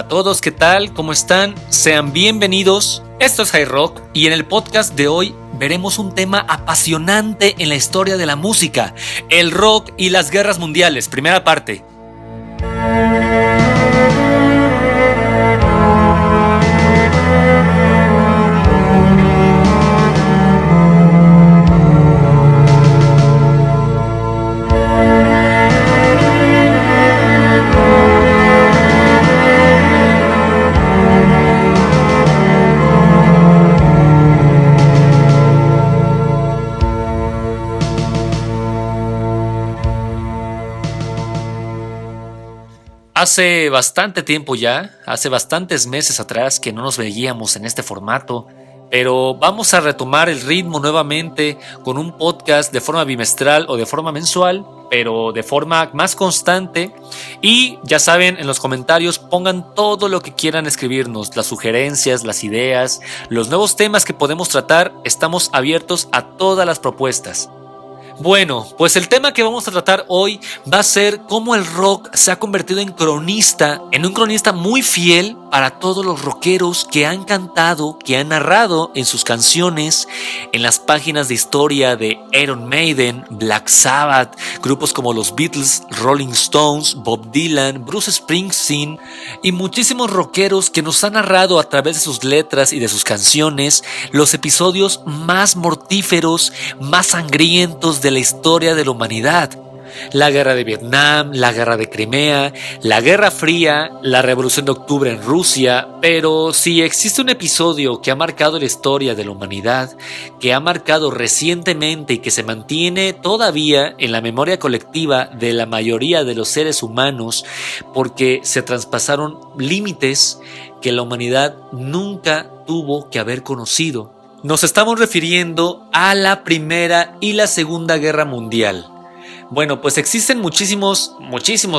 Hola a todos, ¿qué tal? ¿Cómo están? Sean bienvenidos. Esto es High Rock y en el podcast de hoy veremos un tema apasionante en la historia de la música, el rock y las guerras mundiales, primera parte. Hace bastante tiempo ya, hace bastantes meses atrás que no nos veíamos en este formato, pero vamos a retomar el ritmo nuevamente con un podcast de forma bimestral o de forma mensual, pero de forma más constante. Y ya saben, en los comentarios pongan todo lo que quieran escribirnos, las sugerencias, las ideas, los nuevos temas que podemos tratar, estamos abiertos a todas las propuestas. Bueno, pues el tema que vamos a tratar hoy va a ser cómo el rock se ha convertido en un cronista muy fiel para todos los rockeros que han cantado, que han narrado en sus canciones, en las páginas de historia de Iron Maiden, Black Sabbath, grupos como los Beatles, Rolling Stones, Bob Dylan, Bruce Springsteen y muchísimos rockeros que nos han narrado a través de sus letras y de sus canciones los episodios más mortíferos, más sangrientos de la historia de la humanidad. La guerra de Vietnam, la guerra de Crimea, la Guerra Fría, la Revolución de Octubre en Rusia. Pero si existe un episodio que ha marcado la historia de la humanidad, que ha marcado recientemente y que se mantiene todavía en la memoria colectiva de la mayoría de los seres humanos, porque se traspasaron límites que la humanidad nunca tuvo que haber conocido, nos estamos refiriendo a la Primera y la Segunda Guerra Mundial. Bueno, pues existen muchísimos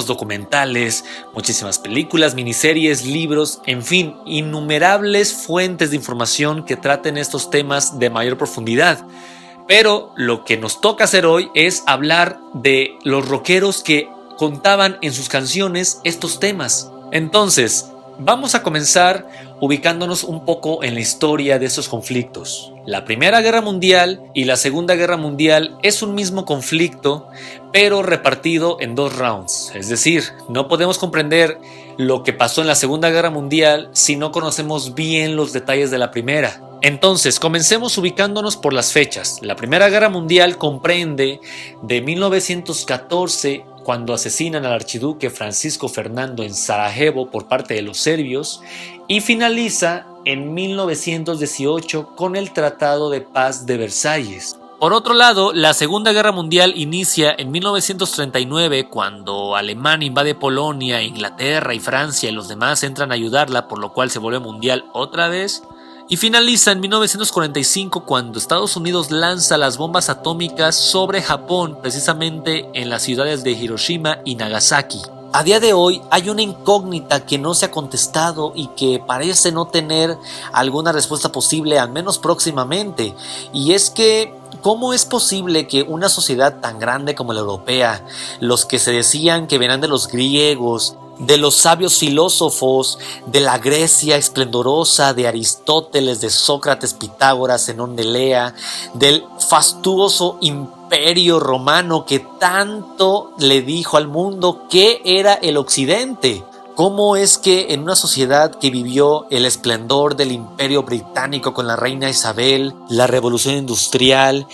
documentales, muchísimas películas, miniseries, libros, en fin, innumerables fuentes de información que traten estos temas de mayor profundidad. Pero lo que nos toca hacer hoy es hablar de los rockeros que contaban en sus canciones estos temas. Entonces, vamos a comenzar ubicándonos un poco en la historia de estos conflictos. La Primera Guerra Mundial y la Segunda Guerra Mundial es un mismo conflicto, pero repartido en dos rounds. Es decir, no podemos comprender lo que pasó en la Segunda Guerra Mundial si no conocemos bien los detalles de la Primera. Entonces, comencemos ubicándonos por las fechas. La Primera Guerra Mundial comprende de 1914, cuando asesinan al archiduque Francisco Fernando en Sarajevo por parte de los serbios, y finaliza en 1918 con el Tratado de Paz de Versalles. Por otro lado, la Segunda Guerra Mundial inicia en 1939 cuando Alemania invade Polonia, Inglaterra y Francia y los demás entran a ayudarla, por lo cual se vuelve mundial otra vez. Y finaliza en 1945 cuando Estados Unidos lanza las bombas atómicas sobre Japón, precisamente en las ciudades de Hiroshima y Nagasaki. A día de hoy hay una incógnita que no se ha contestado y que parece no tener alguna respuesta posible, al menos próximamente, y es que ¿cómo es posible que una sociedad tan grande como la europea, los que se decían que venían de los griegos, de los sabios filósofos, de la Grecia esplendorosa, de Aristóteles, de Sócrates, Pitágoras, Zenón de Elea, del fastuoso imperio romano que tanto le dijo al mundo qué era el occidente? ¿Cómo es que en una sociedad que vivió el esplendor del imperio británico con la reina Isabel, la revolución industrial,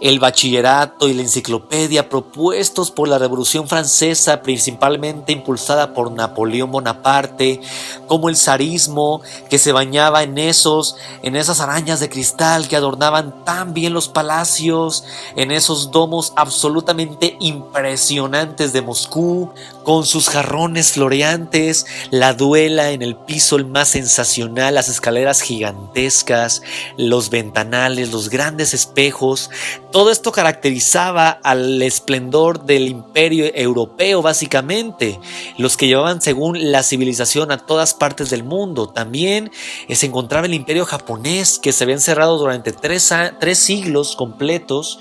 el bachillerato y la enciclopedia propuestos por la Revolución Francesa, principalmente impulsada por Napoleón Bonaparte, como el zarismo que se bañaba en esas arañas de cristal que adornaban tan bien los palacios, en esos domos absolutamente impresionantes de Moscú, con sus jarrones floreantes, la duela en el piso el más sensacional, las escaleras gigantescas, los ventanales, los grandes espejos? Todo esto caracterizaba al esplendor del imperio europeo, básicamente, los que llevaban según la civilización a todas partes del mundo. También se encontraba el imperio japonés, que se había encerrado durante tres siglos completos,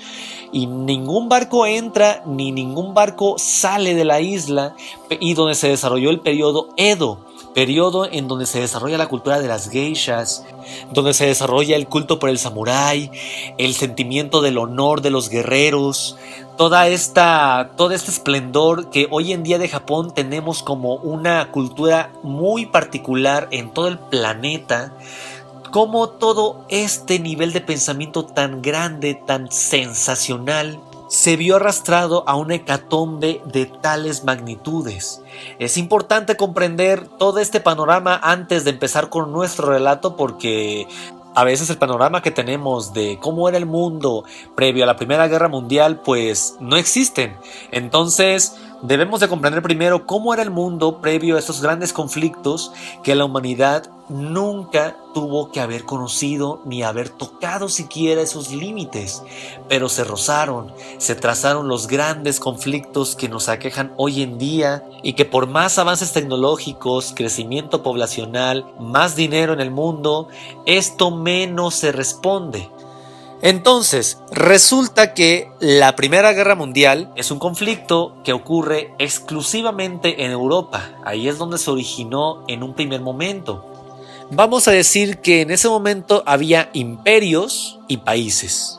y ningún barco entra ni ningún barco sale de la isla, y donde se desarrolló el periodo Edo. periodo en donde se desarrolla la cultura de las geishas, donde se desarrolla el culto por el samurái, el sentimiento del honor de los guerreros, todo este esplendor que hoy en día de Japón tenemos como una cultura muy particular en todo el planeta. Cómo todo este nivel de pensamiento tan grande, tan sensacional, se vio arrastrado a una hecatombe de tales magnitudes. Es importante comprender todo este panorama antes de empezar con nuestro relato, porque a veces el panorama que tenemos de cómo era el mundo previo a la Primera Guerra Mundial pues no existen. Entonces debemos de comprender primero cómo era el mundo previo a estos grandes conflictos que la humanidad nunca tuvo que haber conocido ni haber tocado siquiera esos límites, pero se rozaron, se trazaron los grandes conflictos que nos aquejan hoy en día y que por más avances tecnológicos, crecimiento poblacional, más dinero en el mundo, esto menos se responde. Entonces, resulta que la Primera Guerra Mundial es un conflicto que ocurre exclusivamente en Europa. Ahí es donde se originó en un primer momento. Vamos a decir que en ese momento había imperios y países.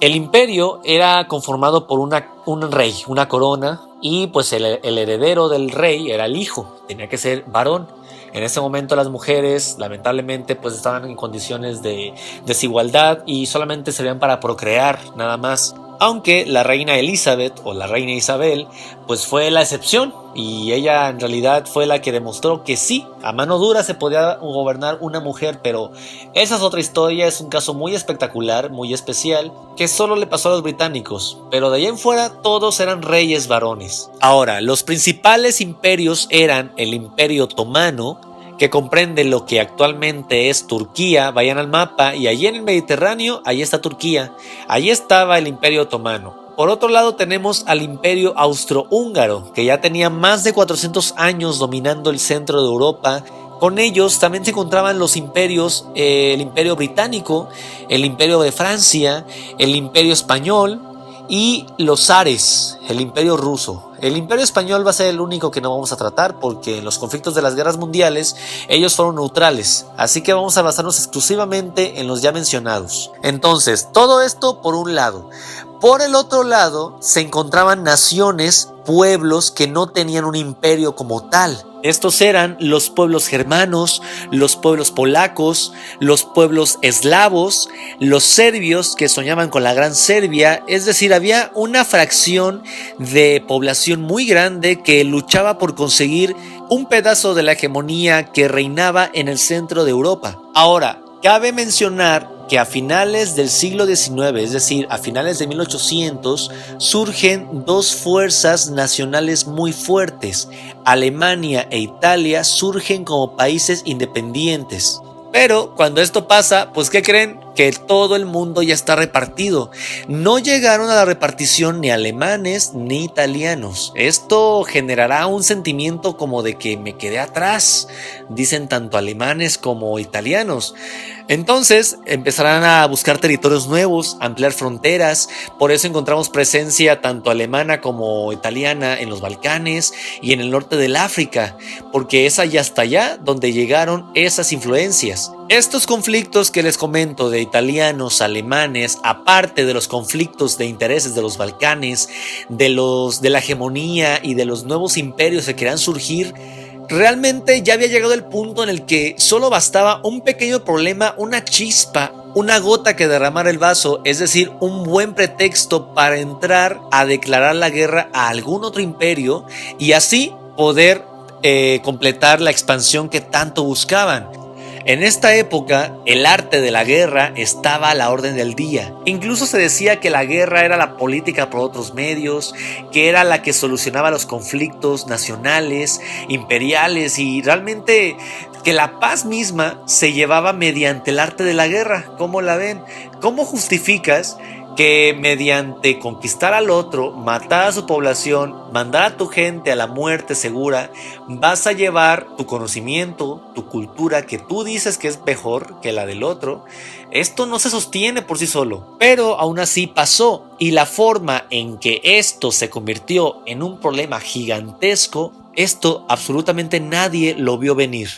El imperio era conformado por un rey, una corona, y pues el heredero del rey era el hijo, tenía que ser varón. En ese momento las mujeres lamentablemente pues estaban en condiciones de desigualdad y solamente servían para procrear nada más. Aunque la reina Elizabeth o la reina Isabel pues fue la excepción, y ella en realidad fue la que demostró que sí, a mano dura se podía gobernar una mujer, pero esa es otra historia, es un caso muy espectacular, muy especial, que solo le pasó a los británicos, pero de ahí en fuera todos eran reyes varones. Ahora, los principales imperios eran el Imperio Otomano, que comprende lo que actualmente es Turquía. Vayan al mapa y allí en el Mediterráneo, ahí está Turquía, allí estaba el Imperio Otomano. Por otro lado tenemos al Imperio Austrohúngaro, que ya tenía más de 400 años dominando el centro de Europa. Con ellos también se encontraban los imperios, el Imperio Británico, el Imperio de Francia, el Imperio Español y los zares, el Imperio Ruso. El Imperio Español va a ser el único que no vamos a tratar porque en los conflictos de las guerras mundiales ellos fueron neutrales, así que vamos a basarnos exclusivamente en los ya mencionados. Entonces, todo esto por un lado. Por el otro lado se encontraban naciones, pueblos que no tenían un imperio como tal. Estos eran los pueblos germanos, los pueblos polacos, los pueblos eslavos, los serbios que soñaban con la Gran Serbia. Es decir, había una fracción de población muy grande que luchaba por conseguir un pedazo de la hegemonía que reinaba en el centro de Europa. Ahora, cabe mencionar que a finales del siglo XIX, es decir, a finales de 1800, surgen dos fuerzas nacionales muy fuertes. Alemania e Italia surgen como países independientes. Pero cuando esto pasa, pues ¿qué creen? Que todo el mundo ya está repartido. No llegaron a la repartición ni alemanes ni italianos. Esto generará un sentimiento como de que me quedé atrás, dicen tanto alemanes como italianos. Entonces empezarán a buscar territorios nuevos, ampliar fronteras. Por eso encontramos presencia tanto alemana como italiana en los Balcanes y en el norte del África, porque es allá hasta allá donde llegaron esas influencias. Estos conflictos que les comento de italianos, alemanes, aparte de los conflictos de intereses de los Balcanes, de la hegemonía y de los nuevos imperios que querían surgir, realmente ya había llegado el punto en el que solo bastaba un pequeño problema, una chispa, una gota que derramara el vaso, es decir, un buen pretexto para entrar a declarar la guerra a algún otro imperio y así poder completar la expansión que tanto buscaban. En esta época, el arte de la guerra estaba a la orden del día. Incluso se decía que la guerra era la política por otros medios, que era la que solucionaba los conflictos nacionales, imperiales, y realmente que la paz misma se llevaba mediante el arte de la guerra. ¿Cómo la ven? ¿Cómo justificas que mediante conquistar al otro, matar a su población, mandar a tu gente a la muerte segura, vas a llevar tu conocimiento, tu cultura que tú dices que es mejor que la del otro? Esto no se sostiene por sí solo, pero aún así pasó, y la forma en que esto se convirtió en un problema gigantesco Esto absolutamente nadie lo vio venir.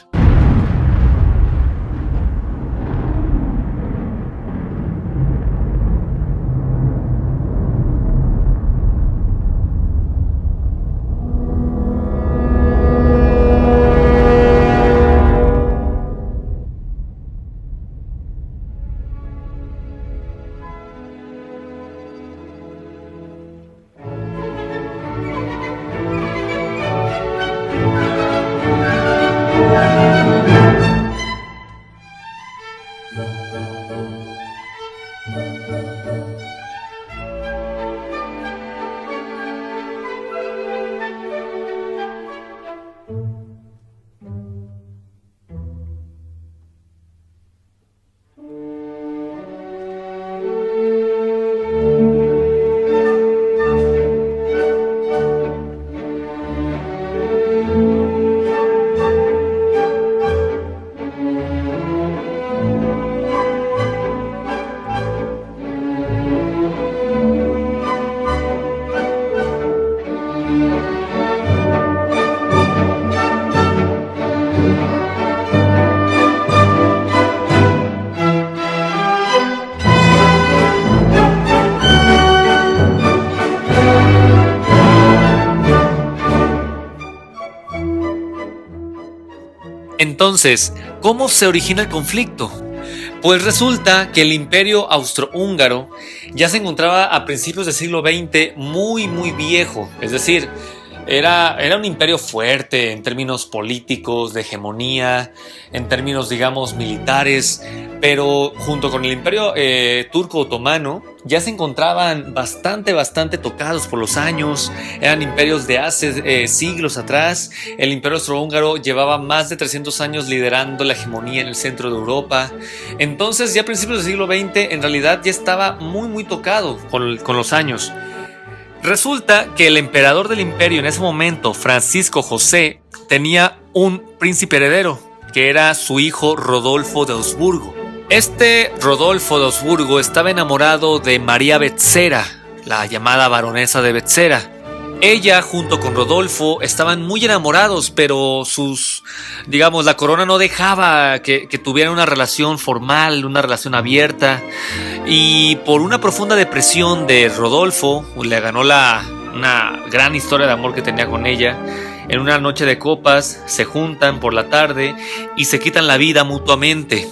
Entonces, ¿cómo se origina el conflicto? Pues resulta que el imperio austrohúngaro ya se encontraba a principios del siglo XX muy viejo, es decir, era un imperio fuerte en términos políticos, de hegemonía, en términos, digamos, militares, pero junto con el imperio turco otomano ya se encontraban bastante tocados por los años, eran imperios de hace siglos atrás. El imperio austrohúngaro llevaba más de 300 años liderando la hegemonía en el centro de Europa, entonces ya a principios del siglo XX en realidad ya estaba muy tocado con los años. Resulta que el emperador del imperio en ese momento, Francisco José, tenía un príncipe heredero, que era su hijo Rodolfo de Habsburgo. Este Rodolfo de Habsburgo estaba enamorado de María Betzera, la llamada baronesa de Betzera. Ella junto con Rodolfo estaban muy enamorados, pero la corona no dejaba que tuvieran una relación formal, una relación abierta. Y por una profunda depresión de Rodolfo, le ganó una gran historia de amor que tenía con ella. En una noche de copas se juntan por la tarde y se quitan la vida mutuamente.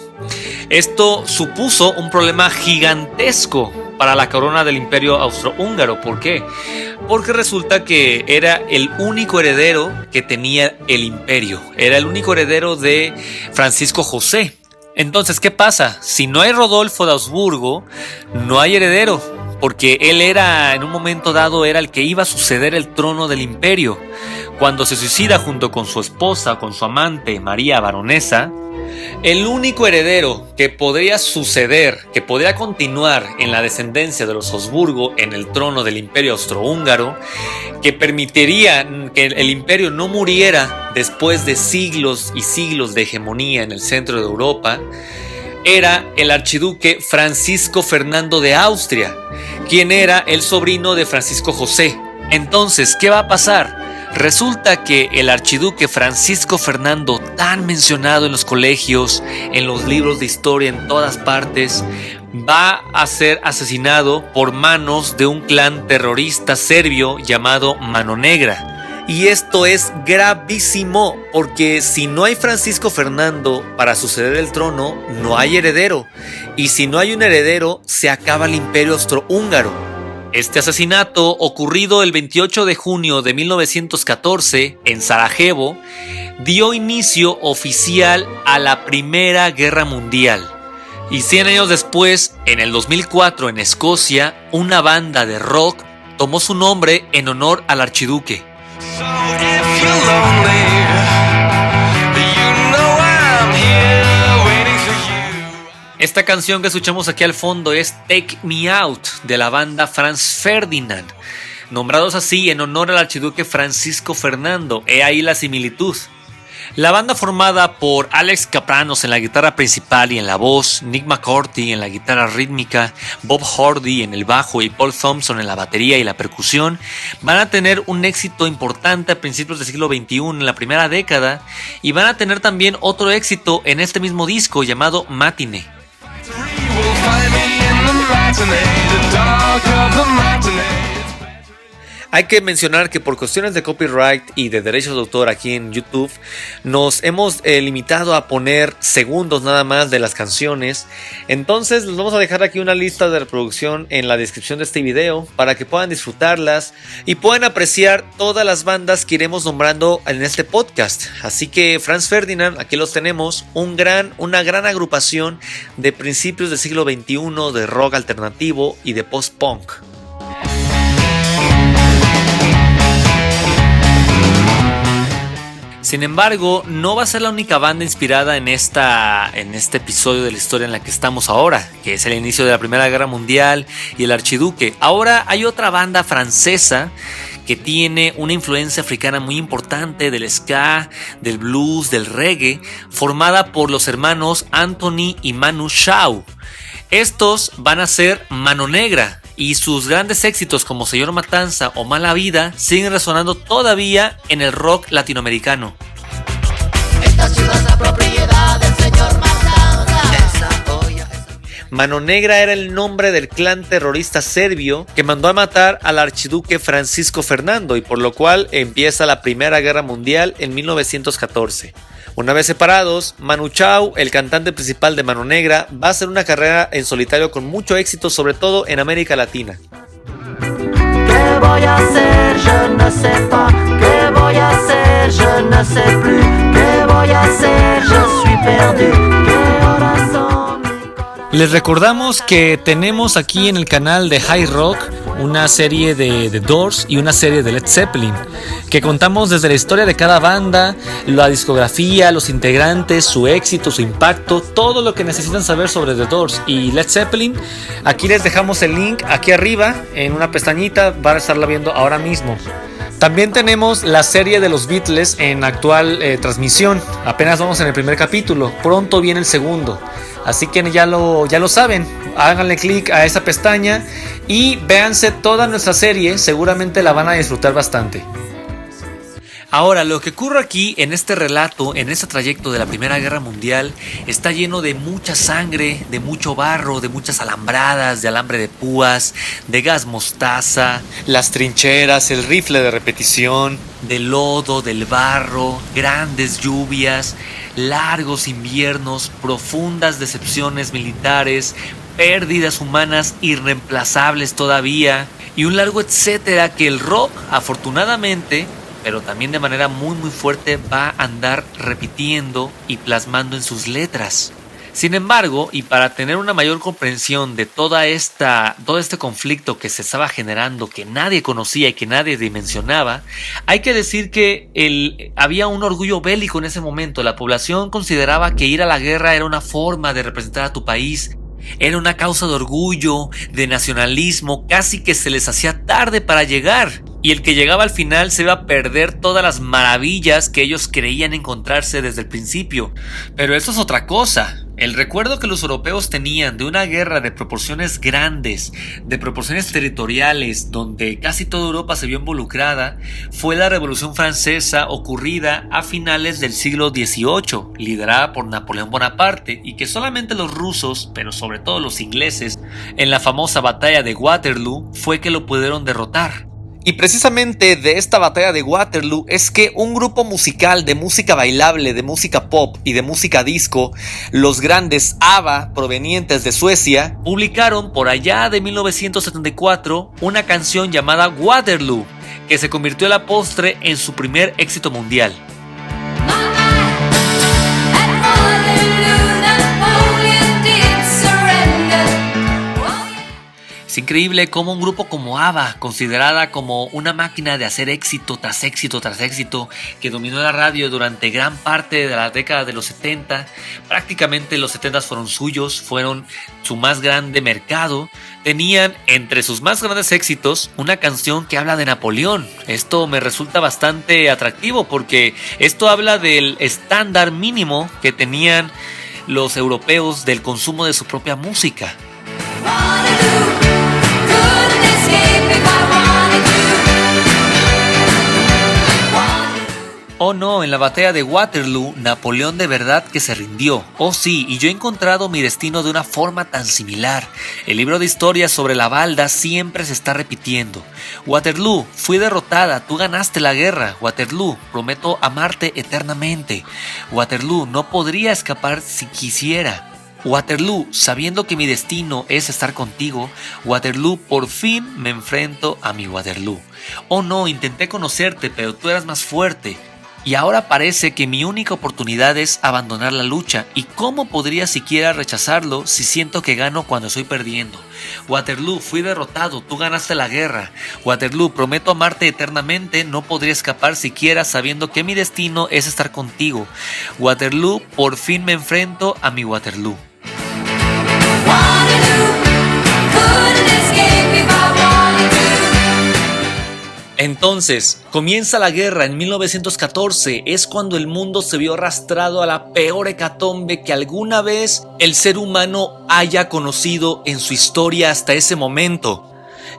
Esto supuso un problema gigantesco para la corona del imperio austrohúngaro. ¿Por qué? Porque resulta que era el único heredero que tenía el imperio. Era el único heredero de Francisco José. Entonces, ¿qué pasa? Si no hay Rodolfo de Habsburgo, no hay heredero, porque él en un momento dado, era el que iba a suceder el trono del imperio. Cuando se suicida junto con su esposa, con su amante, María Baronesa, el único heredero que podría suceder, que podría continuar en la descendencia de los Habsburgo en el trono del imperio austrohúngaro, que permitiría que el imperio no muriera después de siglos y siglos de hegemonía en el centro de Europa, era el archiduque Francisco Fernando de Austria, quien era el sobrino de Francisco José. Entonces, ¿qué va a pasar? Resulta que el archiduque Francisco Fernando, tan mencionado en los colegios, en los libros de historia, en todas partes, va a ser asesinado por manos de un clan terrorista serbio llamado Mano Negra. Y esto es gravísimo, porque si no hay Francisco Fernando para suceder el trono, no hay heredero. Y si no hay un heredero, se acaba el imperio austrohúngaro. Este asesinato, ocurrido el 28 de junio de 1914 en Sarajevo, dio inicio oficial a la Primera Guerra Mundial. Y 100 años después, en el 2004 en Escocia, una banda de rock tomó su nombre en honor al archiduque. Esta canción que escuchamos aquí al fondo es Take Me Out, de la banda Franz Ferdinand, nombrados así en honor al archiduque Francisco Fernando. He ahí la similitud. La banda formada por Alex Kapranos en la guitarra principal y en la voz, Nick McCarthy en la guitarra rítmica, Bob Hardy en el bajo y Paul Thompson en la batería y la percusión, van a tener un éxito importante a principios del siglo XXI en la primera década y van a tener también otro éxito en este mismo disco llamado Matinee. Hay que mencionar que por cuestiones de copyright y de derechos de autor aquí en YouTube nos hemos limitado a poner segundos nada más de las canciones. Entonces les vamos a dejar aquí una lista de reproducción en la descripción de este video para que puedan disfrutarlas y puedan apreciar todas las bandas que iremos nombrando en este podcast. Así que Franz Ferdinand, aquí los tenemos, una gran agrupación de principios del siglo XXI de rock alternativo y de post-punk. Sin embargo, no va a ser la única banda inspirada en este episodio de la historia en la que estamos ahora, que es el inicio de la Primera Guerra Mundial y el Archiduque. Ahora hay otra banda francesa que tiene una influencia africana muy importante del ska, del blues, del reggae, formada por los hermanos Anthony y Manu Chao. Estos van a ser Mano Negra y sus grandes éxitos como Señor Matanza o Mala Vida siguen resonando todavía en el rock latinoamericano. Esta ciudad es la propiedad del señor Matanza. Mano Negra era el nombre del clan terrorista serbio que mandó a matar al archiduque Francisco Fernando y por lo cual empieza la Primera Guerra Mundial en 1914. Una vez separados, Manu Chao, el cantante principal de Mano Negra, va a hacer una carrera en solitario con mucho éxito, sobre todo en América Latina. ¿Qué voy a hacer? Yo no sé pas. ¿Qué voy a hacer? Yo no sé plus. ¿Qué voy a hacer? Yo soy perdu. ¿Qué horas son? Les recordamos que tenemos aquí en el canal de High Rock una serie de The Doors y una serie de Led Zeppelin, que contamos desde la historia de cada banda, la discografía, los integrantes, su éxito, su impacto, todo lo que necesitan saber sobre The Doors y Led Zeppelin. Aquí les dejamos el link aquí arriba en una pestañita, van a estarla viendo ahora mismo. También tenemos la serie de los Beatles en actual transmisión. Apenas vamos en el primer capítulo, pronto viene el segundo. Así que ya lo saben, háganle clic a esa pestaña y véanse toda nuestra serie, seguramente la van a disfrutar bastante. Ahora, lo que ocurre aquí en este relato, en este trayecto de la Primera Guerra Mundial, está lleno de mucha sangre, de mucho barro, de muchas alambradas, de alambre de púas, de gas mostaza, las trincheras, el rifle de repetición, del lodo, del barro, grandes lluvias, largos inviernos, profundas decepciones militares, pérdidas humanas irreemplazables todavía, y un largo etcétera que el rock, afortunadamente, pero también de manera muy fuerte, va a andar repitiendo y plasmando en sus letras. Sin embargo, y para tener una mayor comprensión de todo este conflicto que se estaba generando, que nadie conocía y que nadie dimensionaba, hay que decir que había un orgullo bélico en ese momento. La población consideraba que ir a la guerra era una forma de representar a tu país, era una causa de orgullo, de nacionalismo, casi que se les hacía tarde para llegar. Y el que llegaba al final se iba a perder todas las maravillas que ellos creían encontrarse desde el principio. Pero eso es otra cosa. El recuerdo que los europeos tenían de una guerra de proporciones grandes, de proporciones territoriales, donde casi toda Europa se vio involucrada, fue la Revolución Francesa ocurrida a finales del siglo XVIII, liderada por Napoleón Bonaparte, y que solamente los rusos, pero sobre todo los ingleses, en la famosa batalla de Waterloo, fue que lo pudieron derrotar. Y precisamente de esta batalla de Waterloo es que un grupo musical de música bailable, de música pop y de música disco, los grandes ABBA, provenientes de Suecia, publicaron por allá de 1974 una canción llamada Waterloo, que se convirtió a la postre en su primer éxito mundial. Es increíble cómo un grupo como ABBA, considerada como una máquina de hacer éxito tras éxito tras éxito, que dominó la radio durante gran parte de la década de los 70, prácticamente los 70 fueron suyos, fueron su más grande mercado, tenían entre sus más grandes éxitos una canción que habla de Napoleón. Esto me resulta bastante atractivo porque esto habla del estándar mínimo que tenían los europeos del consumo de su propia música. Oh no, en la batalla de Waterloo, Napoleón de verdad que se rindió. Oh sí, y yo he encontrado mi destino de una forma tan similar. El libro de historias sobre la balda siempre se está repitiendo. Waterloo, fui derrotada, tú ganaste la guerra. Waterloo, prometo amarte eternamente. Waterloo, no podría escapar si quisiera. Waterloo, sabiendo que mi destino es estar contigo. Waterloo, por fin me enfrento a mi Waterloo. Oh no, intenté conocerte, pero tú eras más fuerte. Y ahora parece que mi única oportunidad es abandonar la lucha. ¿Y cómo podría siquiera rechazarlo si siento que gano cuando estoy perdiendo? Waterloo, fui derrotado, tú ganaste la guerra. Waterloo, prometo amarte eternamente, no podría escapar siquiera sabiendo que mi destino es estar contigo. Waterloo, por fin me enfrento a mi Waterloo. Entonces, comienza la guerra en 1914, es cuando el mundo se vio arrastrado a la peor hecatombe que alguna vez el ser humano haya conocido en su historia hasta ese momento.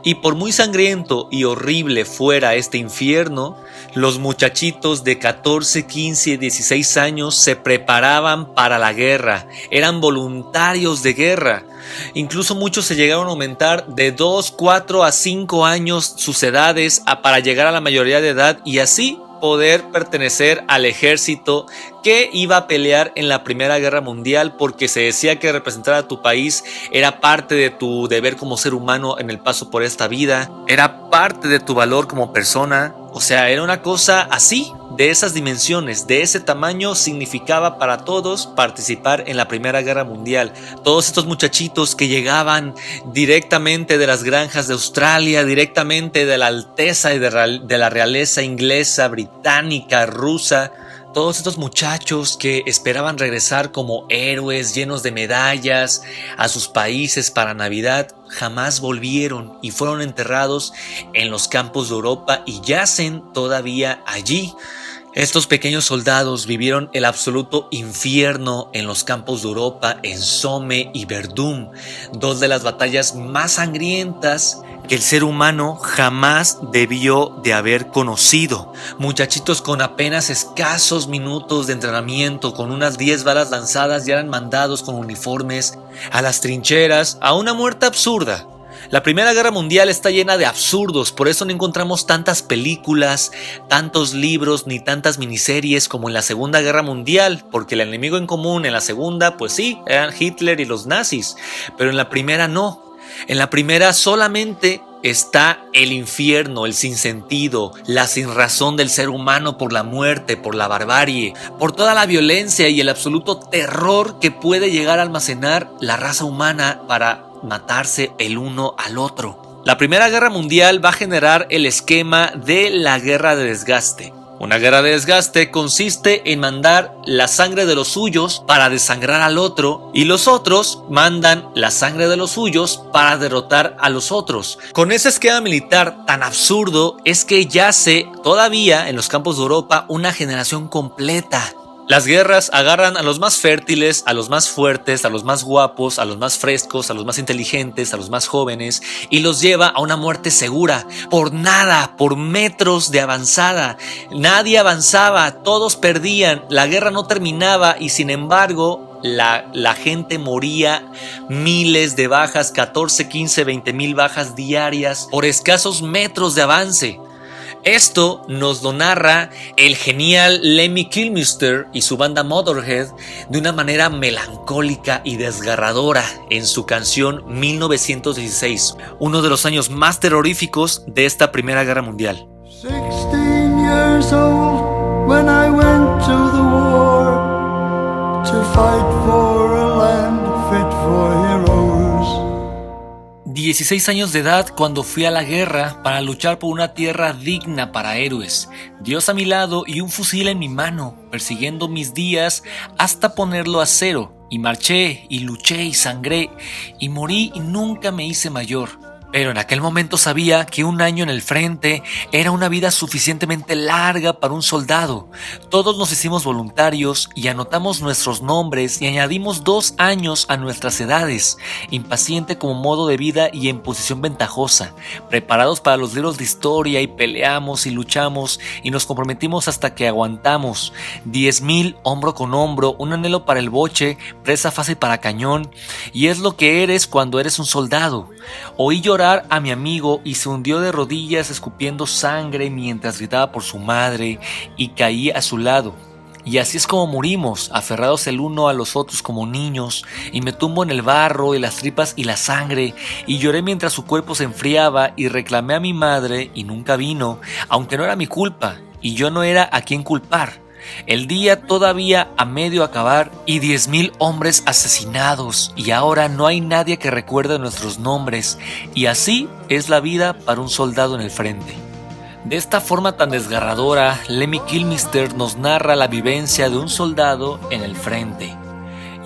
Y por muy sangriento y horrible fuera este infierno, los muchachitos de 14, 15 y 16 años se preparaban para la guerra, eran voluntarios de guerra. Incluso muchos se llegaron a aumentar de 2, 4 a 5 años sus edades para llegar a la mayoría de edad y así poder pertenecer al ejército que iba a pelear en la Primera Guerra Mundial, porque se decía que representar a tu país era parte de tu deber como ser humano en el paso por esta vida, era parte de tu valor como persona. O sea, era una cosa así, de esas dimensiones, de ese tamaño, significaba para todos participar en la Primera Guerra Mundial. Todos estos muchachitos que llegaban directamente de las granjas de Australia, directamente de la alteza y de la realeza inglesa, británica, rusa. Todos estos muchachos que esperaban regresar como héroes llenos de medallas a sus países para Navidad, jamás volvieron y fueron enterrados en los campos de Europa y yacen todavía allí. Estos pequeños soldados vivieron el absoluto infierno en los campos de Europa, en Somme y Verdún, dos de las batallas más sangrientas que el ser humano jamás debió de haber conocido. Muchachitos con apenas escasos minutos de entrenamiento, con unas 10 balas lanzadas, ya eran mandados con uniformes a las trincheras, a una muerte absurda. La Primera Guerra Mundial está llena de absurdos, por eso no encontramos tantas películas, tantos libros ni tantas miniseries como en la Segunda Guerra Mundial, porque el enemigo en común en la Segunda, pues sí, eran Hitler y los nazis, pero en la Primera no. En la Primera solamente está el infierno, el sinsentido, la sinrazón del ser humano por la muerte, por la barbarie, por toda la violencia y el absoluto terror que puede llegar a almacenar la raza humana para matarse el uno al otro. La Primera Guerra Mundial va a generar el esquema de la guerra de desgaste. Una guerra de desgaste consiste en mandar la sangre de los suyos para desangrar al otro y los otros mandan la sangre de los suyos para derrotar a los otros. Con ese esquema militar tan absurdo es que yace todavía en los campos de Europa una generación completa. Las guerras agarran a los más fértiles, a los más fuertes, a los más guapos, a los más frescos, a los más inteligentes, a los más jóvenes y los lleva a una muerte segura. Por nada, por metros de avanzada. Nadie avanzaba, todos perdían, la guerra no terminaba y sin embargo la gente moría, miles de bajas, 14, 15, 20 mil bajas diarias por escasos metros de avance. Esto nos lo narra el genial Lemmy Kilmister y su banda Motorhead de una manera melancólica y desgarradora en su canción 1916, uno de los años más terroríficos de esta Primera Guerra Mundial. 16 years old when I went to the war to fight for a land fit for heroes. 16 años de edad cuando fui a la guerra para luchar por una tierra digna para héroes, Dios a mi lado y un fusil en mi mano, persiguiendo mis días hasta ponerlo a cero, y marché y luché y sangré y morí y nunca me hice mayor. Pero en aquel momento sabía que un año en el frente era una vida suficientemente larga para un soldado. Todos nos hicimos voluntarios y anotamos nuestros nombres y añadimos 2 años a nuestras edades, impaciente como modo de vida y en posición ventajosa, preparados para los libros de historia y peleamos y luchamos y nos comprometimos hasta que aguantamos. 10,000 hombro con hombro, un anhelo para el boche, presa fácil para cañón, y es lo que eres cuando eres un soldado. Oí llorar a mi amigo y se hundió de rodillas escupiendo sangre mientras gritaba por su madre y caí a su lado. Y así es como morimos, aferrados el uno a los otros como niños, y me tumbo en el barro y las tripas y la sangre, y lloré mientras su cuerpo se enfriaba y reclamé a mi madre y nunca vino, aunque no era mi culpa y yo no era a quien culpar. El día todavía a medio acabar y 10,000 hombres asesinados y ahora no hay nadie que recuerde nuestros nombres y así es la vida para un soldado en el frente. De esta forma tan desgarradora, Lemmy Kilmister nos narra la vivencia de un soldado en el frente.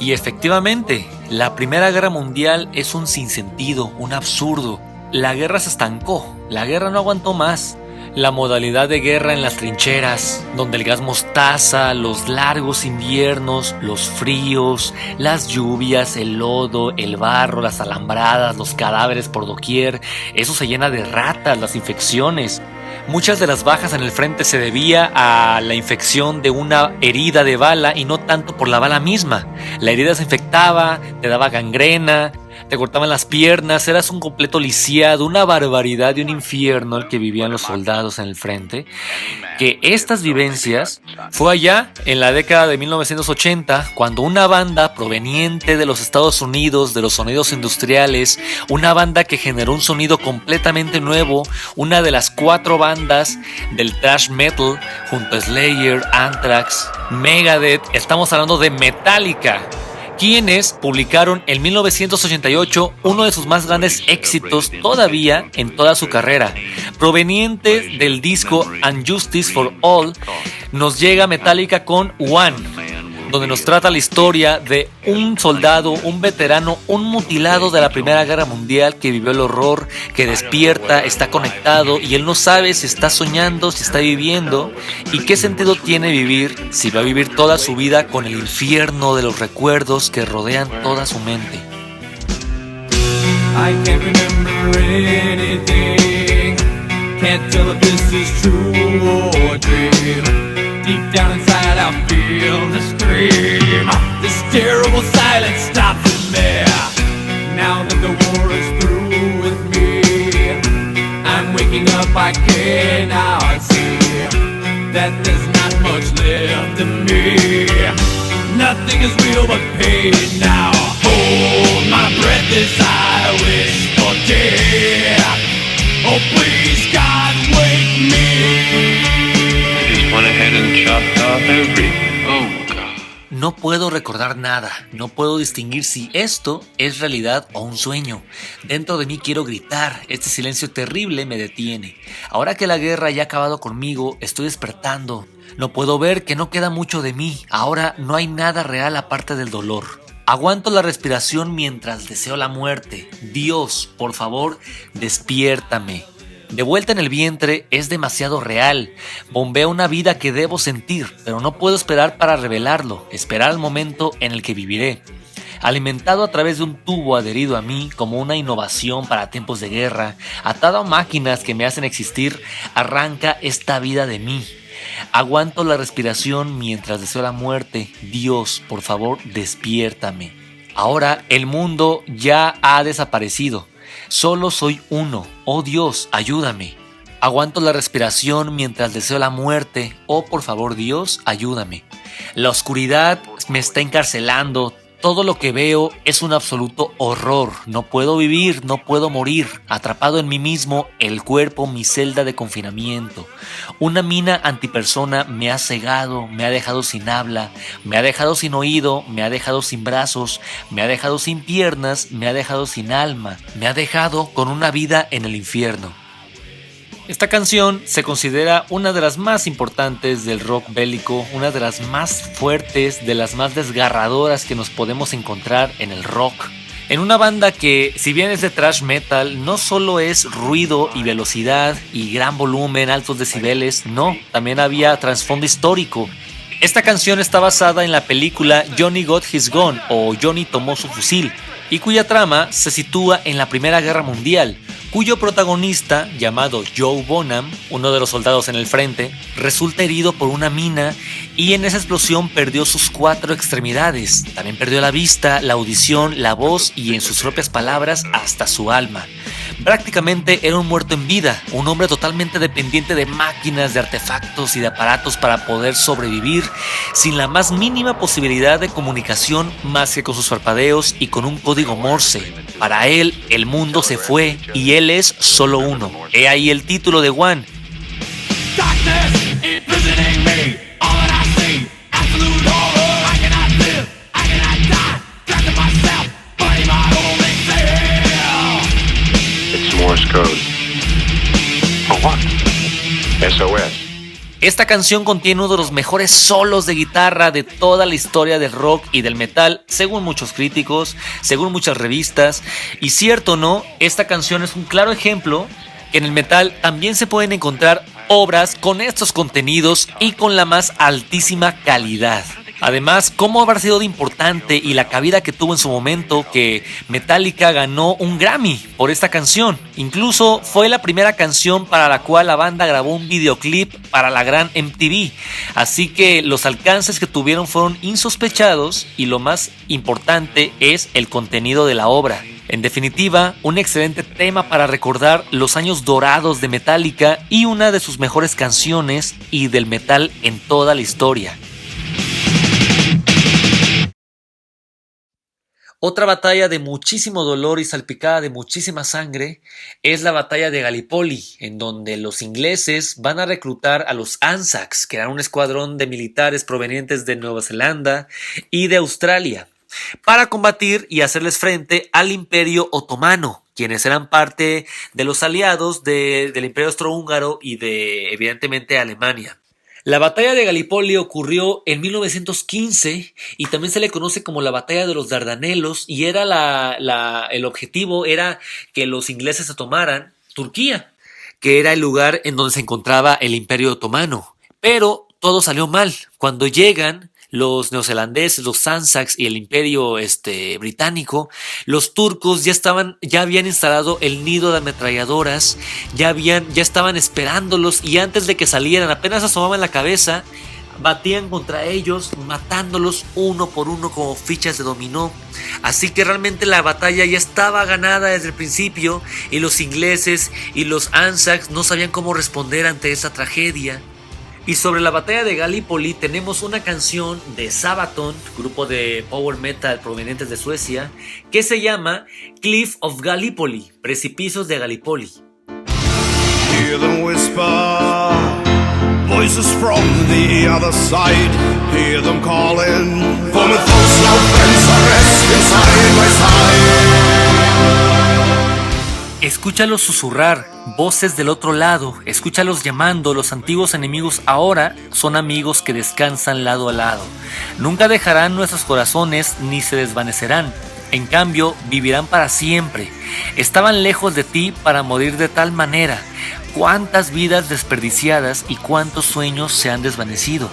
Y efectivamente, la Primera Guerra Mundial es un sinsentido, un absurdo. La guerra se estancó, la guerra no aguantó más. La modalidad de guerra en las trincheras, donde el gas mostaza, los largos inviernos, los fríos, las lluvias, el lodo, el barro, las alambradas, los cadáveres por doquier, eso se llena de ratas, las infecciones. Muchas de las bajas en el frente se debía a la infección de una herida de bala y no tanto por la bala misma. La herida se infectaba, te daba gangrena, te cortaban las piernas, eras un completo lisiado, una barbaridad y un infierno el que vivían los soldados en el frente. Que estas vivencias fue allá en la década de 1980 cuando una banda proveniente de los Estados Unidos, de los sonidos industriales, una banda que generó un sonido completamente nuevo, una de las 4 bandas del thrash metal junto a Slayer, Anthrax, Megadeth, estamos hablando de Metallica, quienes publicaron en 1988 uno de sus más grandes éxitos todavía en toda su carrera. Proveniente del disco And Justice for All, nos llega Metallica con One, donde nos trata la historia de un soldado, un veterano, un mutilado de la Primera Guerra Mundial que vivió el horror, que despierta, está conectado y él no sabe si está soñando, si está viviendo y qué sentido tiene vivir si va a vivir toda su vida con el infierno de los recuerdos que rodean toda su mente. I can't remember anything, can't tell if this is true or dream. Deep down inside I feel the scream. This terrible silence stops in me. Now that the war is through with me, I'm waking up, I cannot see that there's not much left of me. Nothing is real but pain now. Hold my breath as I wish for death. Oh please God, wake me. Went ahead and chopped off everything. Oh God. No puedo recordar nada, no puedo distinguir si esto es realidad o un sueño. Dentro de mí quiero gritar, este silencio terrible me detiene. Ahora que la guerra ya ha acabado conmigo, estoy despertando. No puedo ver que no queda mucho de mí, ahora no hay nada real aparte del dolor. Aguanto la respiración mientras deseo la muerte. Dios, por favor, despiértame. De vuelta en el vientre es demasiado real. Bombea una vida que debo sentir, pero no puedo esperar para revelarlo, esperar al momento en el que viviré. Alimentado a través de un tubo adherido a mí como una innovación para tiempos de guerra, atado a máquinas que me hacen existir, arranca esta vida de mí. Aguanto la respiración mientras deseo la muerte. Dios, por favor, despiértame. Ahora el mundo ya ha desaparecido. Solo soy uno. Oh Dios, ayúdame. Aguanto la respiración mientras deseo la muerte. Oh, por favor, Dios, ayúdame. La oscuridad me está encarcelando. Todo lo que veo es un absoluto horror. No puedo vivir, no puedo morir. Atrapado en mí mismo, el cuerpo, mi celda de confinamiento. Una mina antipersona me ha cegado, me ha dejado sin habla, me ha dejado sin oído, me ha dejado sin brazos, me ha dejado sin piernas, me ha dejado sin alma, me ha dejado con una vida en el infierno. Esta canción se considera una de las más importantes del rock bélico, una de las más fuertes, de las más desgarradoras que nos podemos encontrar en el rock. En una banda que, si bien es de thrash metal, no solo es ruido y velocidad y gran volumen, altos decibeles, no, también había trasfondo histórico. Esta canción está basada en la película Johnny Got His Gun o Johnny tomó su fusil, y cuya trama se sitúa en la Primera Guerra Mundial, cuyo protagonista, llamado Joe Bonham, uno de los soldados en el frente, resulta herido por una mina y en esa explosión perdió sus 4 extremidades. También perdió la vista, la audición, la voz y, en sus propias palabras, hasta su alma. Prácticamente era un muerto en vida, un hombre totalmente dependiente de máquinas, de artefactos y de aparatos para poder sobrevivir, sin la más mínima posibilidad de comunicación más que con sus parpadeos y con un código Morse. Para él, el mundo se fue y él es solo uno. He ahí el título de One. Darkness imprisoning me. All that I see, absolute horror. I cannot live, I cannot die. Trapped in myself, fighting my only fear. It's Morse code. For what? SOS. Esta canción contiene uno de los mejores solos de guitarra de toda la historia del rock y del metal, según muchos críticos, según muchas revistas. Y cierto o no, esta canción es un claro ejemplo que en el metal también se pueden encontrar obras con estos contenidos y con la más altísima calidad. Además, cómo habrá sido de importante y la cabida que tuvo en su momento que Metallica ganó un Grammy por esta canción. Incluso fue la primera canción para la cual la banda grabó un videoclip para la gran MTV. Así que los alcances que tuvieron fueron insospechados y lo más importante es el contenido de la obra. En definitiva, un excelente tema para recordar los años dorados de Metallica y una de sus mejores canciones y del metal en toda la historia. Otra batalla de muchísimo dolor y salpicada de muchísima sangre es la batalla de Gallipoli, en donde los ingleses van a reclutar a los Anzacs, que eran un escuadrón de militares provenientes de Nueva Zelanda y de Australia, para combatir y hacerles frente al Imperio Otomano, quienes eran parte de los aliados del Imperio Austrohúngaro y de, evidentemente, Alemania. La batalla de Gallipoli ocurrió en 1915 y también se le conoce como la batalla de los Dardanelos, y era el objetivo era que los ingleses se tomaran Turquía, que era el lugar en donde se encontraba el Imperio Otomano. Pero todo salió mal. Cuando llegan los neozelandeses, los Anzacs y el Imperio británico, los turcos ya habían instalado el nido de ametralladoras, ya estaban esperándolos, y antes de que salieran, apenas asomaban la cabeza, batían contra ellos, matándolos uno por uno como fichas de dominó. Así que realmente la batalla ya estaba ganada desde el principio, y los ingleses y los Anzacs no sabían cómo responder ante esa tragedia. Y sobre la batalla de Gallipoli tenemos una canción de Sabaton, grupo de power metal provenientes de Suecia, que se llama Cliff of Gallipoli, Precipicios de Gallipoli. Hear them whisper, voices from the other side. Hear them calling, for my thoughts now friends are resting side by side. Escúchalos susurrar, voces del otro lado, escúchalos llamando. Los antiguos enemigos ahora son amigos que descansan lado a lado. Nunca dejarán nuestros corazones ni se desvanecerán. En cambio, vivirán para siempre. Estaban lejos de ti para morir de tal manera. Cuántas vidas desperdiciadas y cuántos sueños se han desvanecido.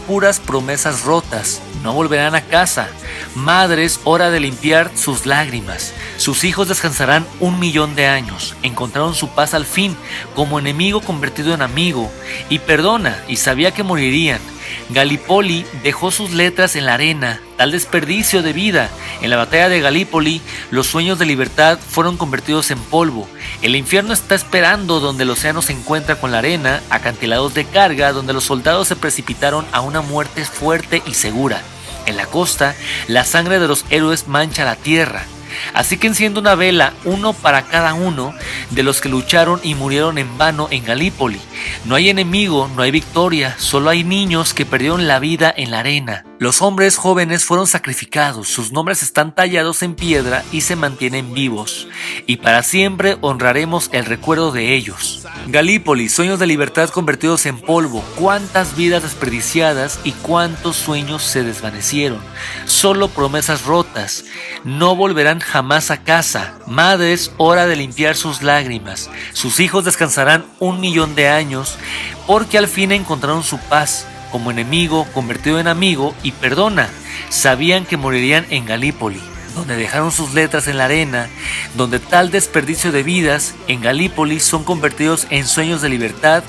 Puras promesas rotas, no volverán a casa. Madres, hora de limpiar sus lágrimas. Sus hijos descansarán 1.000.000 de años. Encontraron su paz al fin, como enemigo convertido en amigo. Y perdona, y sabía que morirían. Gallipoli dejó sus letras en la arena, tal desperdicio de vida. En la batalla de Gallipoli, los sueños de libertad fueron convertidos en polvo. El infierno está esperando donde el océano se encuentra con la arena, acantilados de carga, donde los soldados se precipitaron a una muerte fuerte y segura. En la costa, la sangre de los héroes mancha la tierra. Así que enciende una vela, uno para cada uno de los que lucharon y murieron en vano en Galípoli. No hay enemigo, no hay victoria, solo hay niños que perdieron la vida en la arena. Los hombres jóvenes fueron sacrificados, sus nombres están tallados en piedra y se mantienen vivos. Y para siempre honraremos el recuerdo de ellos. Galípoli, sueños de libertad convertidos en polvo, cuántas vidas desperdiciadas y cuántos sueños se desvanecieron. Solo promesas rotas, no volverán jamás a casa. Madres, hora de limpiar sus lágrimas. Sus hijos descansarán 1.000.000 de años porque al fin encontraron su paz. Como enemigo, convertido en amigo y perdona. Sabían que morirían en Galípoli, donde dejaron sus letras en la arena, donde tal desperdicio de vidas en Galípoli son convertidos en sueños de libertad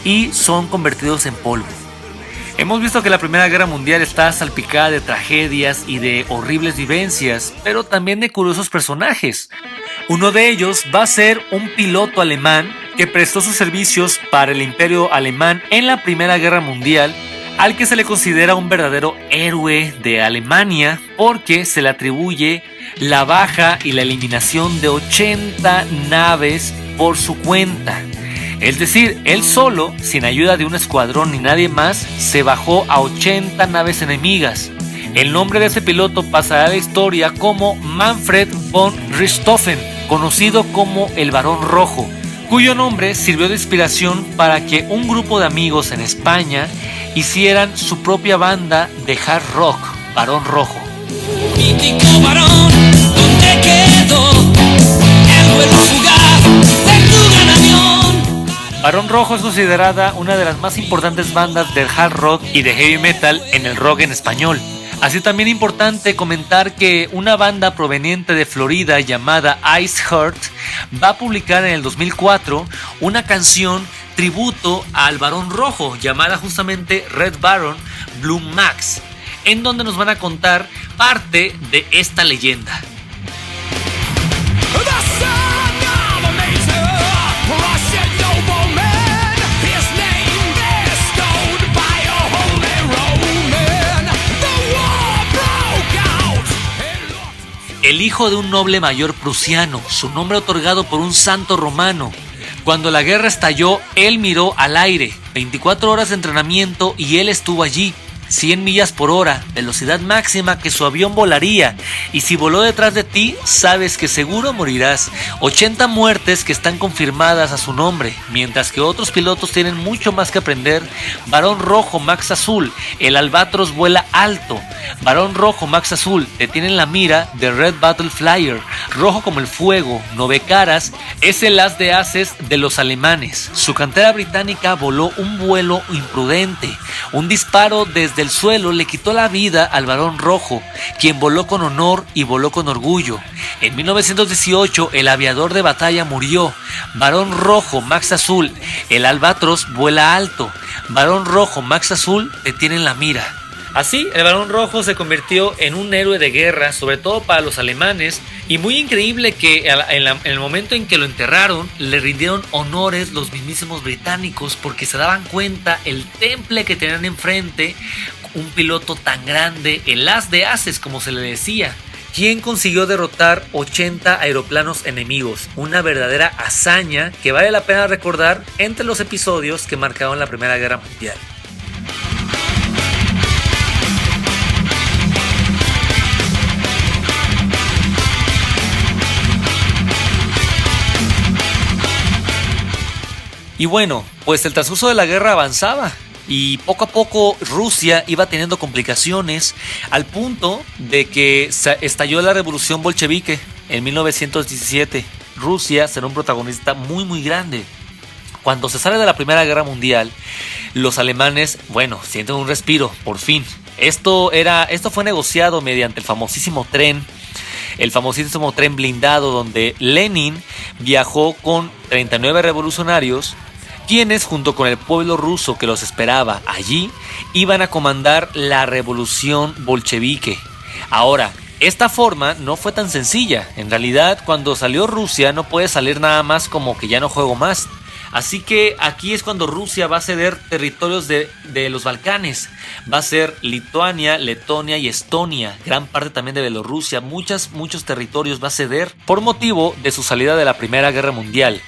y son convertidos en polvo. Hemos visto que la Primera Guerra Mundial está salpicada de tragedias y de horribles vivencias, pero también de curiosos personajes. Uno de ellos va a ser un piloto alemán que prestó sus servicios para el Imperio Alemán en la Primera Guerra Mundial, al que se le considera un verdadero héroe de Alemania porque se le atribuye la baja y la eliminación de 80 naves por su cuenta. Es decir, él solo, sin ayuda de un escuadrón ni nadie más, se bajó a 80 naves enemigas. El nombre de ese piloto pasará a la historia como Manfred von Richthofen, conocido como el Barón Rojo, cuyo nombre sirvió de inspiración para que un grupo de amigos en España hicieran su propia banda de hard rock, Barón Rojo. Mítico varón, ¿dónde quedó el vuelo fugaz de tu gran avión? Barón Rojo es considerada una de las más importantes bandas del hard rock y de heavy metal en el rock en español. Así también importante comentar que una banda proveniente de Florida llamada Ice Heart va a publicar en el 2004 una canción tributo al Barón Rojo llamada justamente Red Baron Blue Max, en donde nos van a contar parte de esta leyenda. El hijo de un noble mayor prusiano, su nombre otorgado por un santo romano. Cuando la guerra estalló, él miró al aire, 24 horas de entrenamiento y él estuvo allí. 100 millas por hora, velocidad máxima que su avión volaría, y si voló detrás de ti, sabes que seguro morirás. 80 muertes que están confirmadas a su nombre, mientras que otros pilotos tienen mucho más que aprender. Barón Rojo Max Azul, el albatros vuela alto. Barón Rojo Max Azul, te tienen la mira de Red Battle Flyer, rojo como el fuego, no ve caras, es el as de ases de los alemanes. Su cantera británica voló un vuelo imprudente, un disparo desde el suelo le quitó la vida al Barón Rojo, quien voló con honor y voló con orgullo. En 1918 el aviador de batalla murió. Barón Rojo Max Azul, el albatros vuela alto. Barón Rojo Max Azul, te tienen la mira. Así, el Barón Rojo se convirtió en un héroe de guerra, sobre todo para los alemanes, y muy increíble que en el momento en que lo enterraron, le rindieron honores los mismísimos británicos porque se daban cuenta el temple que tenían enfrente, un piloto tan grande, el as de ases como se le decía, quien consiguió derrotar 80 aeroplanos enemigos, una verdadera hazaña que vale la pena recordar entre los episodios que marcaron la Primera Guerra Mundial. Y bueno, pues el transcurso de la guerra avanzaba y poco a poco Rusia iba teniendo complicaciones al punto de que estalló la revolución bolchevique en 1917. Rusia será un protagonista muy grande. Cuando se sale de la Primera Guerra Mundial, los alemanes, sienten un respiro, por fin. Esto fue negociado mediante el famosísimo tren blindado, donde Lenin viajó con 39 revolucionarios, quienes junto con el pueblo ruso que los esperaba allí, iban a comandar la revolución bolchevique. Ahora, esta forma no fue tan sencilla. En realidad, cuando salió Rusia no puede salir nada más como que ya no juego más. Así que aquí es cuando Rusia va a ceder territorios de los Balcanes. Va a ser Lituania, Letonia y Estonia. Gran parte también de Bielorrusia. Muchos territorios va a ceder por motivo de su salida de la Primera Guerra Mundial.